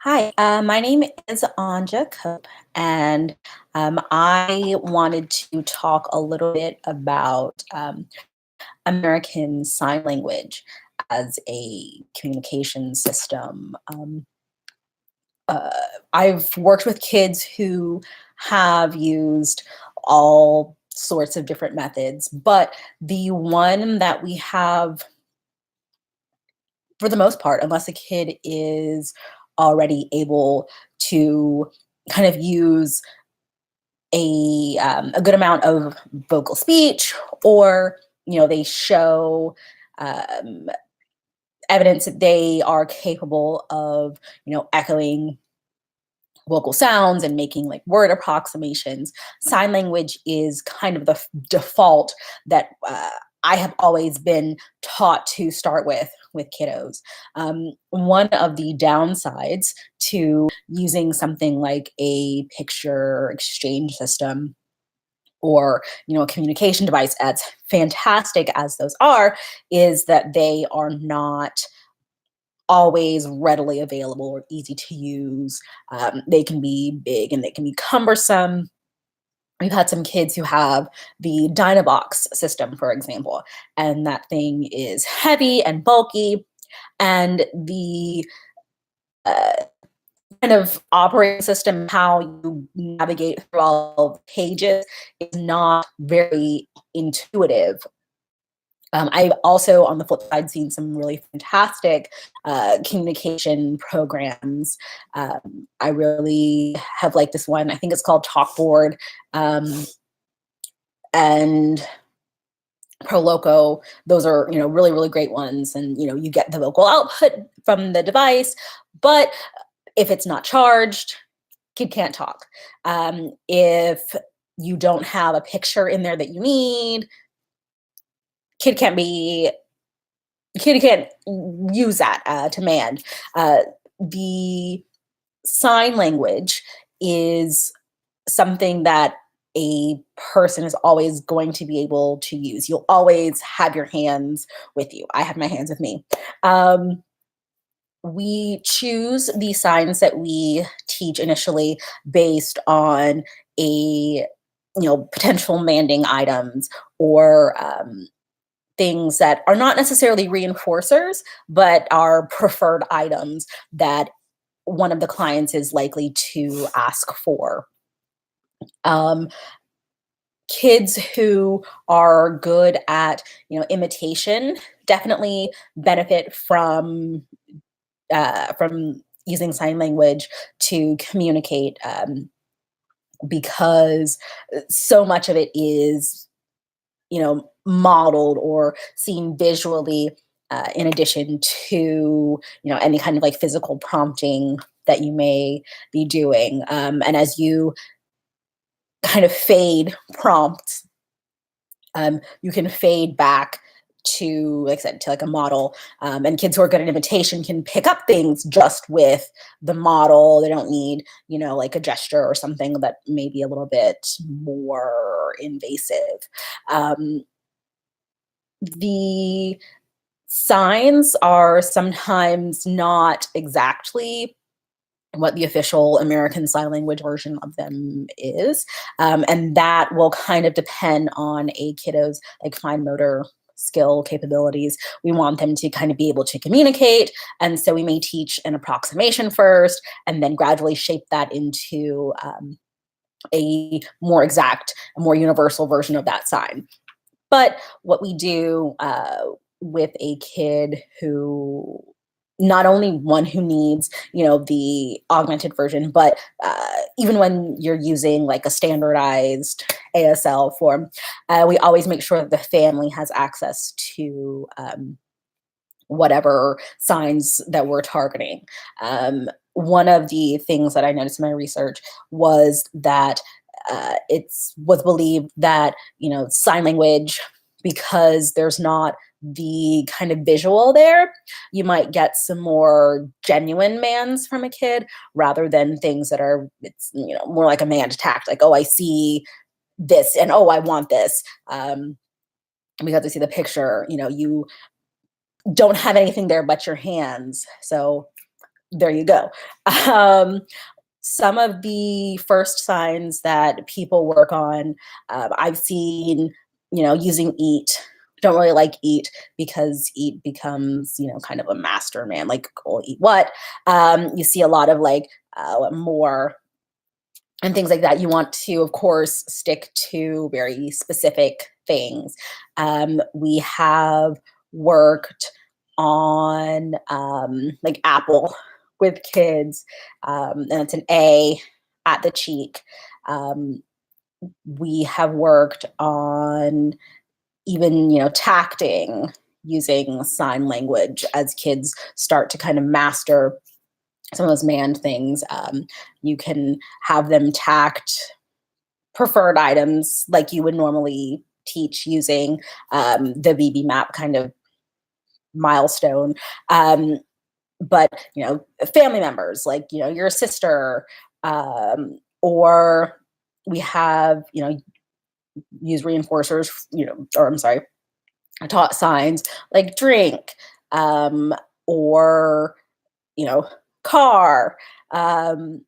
Hi, my name is Anja Cope, and I wanted to talk a little bit about American Sign Language as a communication system. Uh, I've worked with kids who have used all sorts of different methods, but the one that we have, for the most part, unless a kid is already able to kind of use a good amount of vocal speech, or they show um, evidence that they are capable of echoing vocal sounds and making like word approximations. Sign language is kind of the default that I have always been taught to start with kiddos. One of the downsides to using something like a picture exchange system, or a communication device, as fantastic as those are, is that they are not always readily available or easy to use. They can be big and they can be cumbersome. We've had some kids who have the Dynabox system, for example, and that thing is heavy and bulky, and the uh, kind of operating system, how you navigate through all the pages, is not very intuitive. I've also, on the flip side, seen some really fantastic communication programs. I really have liked this one. I think it's called Talkboard, um, and Proloco. Those are really really great ones, and you get the vocal output from the device, but if it's not charged, kid can't talk. If you don't have a picture in there that you need, kid can't be kid can't use that command. The sign language is something that a person is always going to be able to use. You'll always have your hands with you. I have my hands with me. Um, we choose the signs that we teach initially based on a potential manding items, or things that are not necessarily reinforcers, but are preferred items that one of the clients is likely to ask for. Um, Kids who are good at imitation definitely benefit from using sign language to communicate, because so much of it is modeled or seen visually, in addition to any kind of like physical prompting that you may be doing. And as you kind of fade prompts, you can fade back to, like I said, to like a model. And kids who are good at imitation can pick up things just with the model. They don't need like a gesture or something that may be a little bit more invasive. um, the signs are sometimes not exactly what the official American Sign Language version of them is. And that will kind of depend on a kiddo's like fine motor skill capabilities. We want them to kind of be able to communicate. And so we may teach an approximation first and then gradually shape that into a more exact, a more universal version of that sign. But what we do with a kid who, not only one who needs, the augmented version, but even when you're using like a standardized ASL form, we always make sure that the family has access to whatever signs that we're targeting. One of the things that I noticed in my research was that it was believed that sign language, because there's not the kind of visual there, you might get some more genuine mans from a kid, rather than things that are, it's more like a manned tact, like, oh, I see this and oh, I want this. because I see the picture, you don't have anything there but your hands. So there you go. Um, some of the first signs that people work on, I've seen, using eat. Don't really like eat because eat becomes, kind of a master man, like, "Well, eat what?" You see a lot of like more and things like that. You want to, of course, stick to very specific things. We have worked on like apple with kids, and it's an A at the cheek. Um, we have worked on even, tacting using sign language as kids start to kind of master some of those man things. You can have them tact preferred items like you would normally teach using the VB map kind of milestone. Um, but family members like your sister, or we have use reinforcers, or I'm sorry, taught signs like drink, um, or you know car. Um,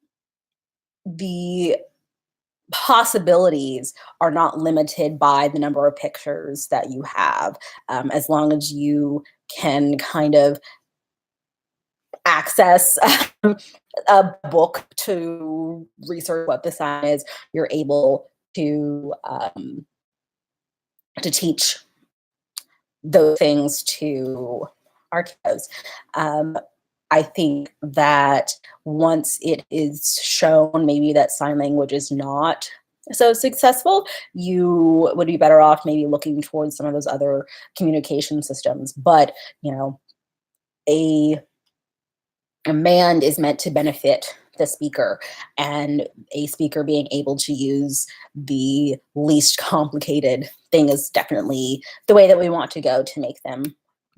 the possibilities are not limited by the number of pictures that you have, as long as you can kind of access a book to research what the sign is, you're able to teach those things to our kiddos. Um, I think that once it is shown maybe that sign language is not so successful, you would be better off maybe looking towards some of those other communication systems. But, you know, a command is meant to benefit the speaker, and a speaker being able to use the least complicated thing is definitely the way that we want to go to make them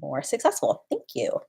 more successful. Thank you.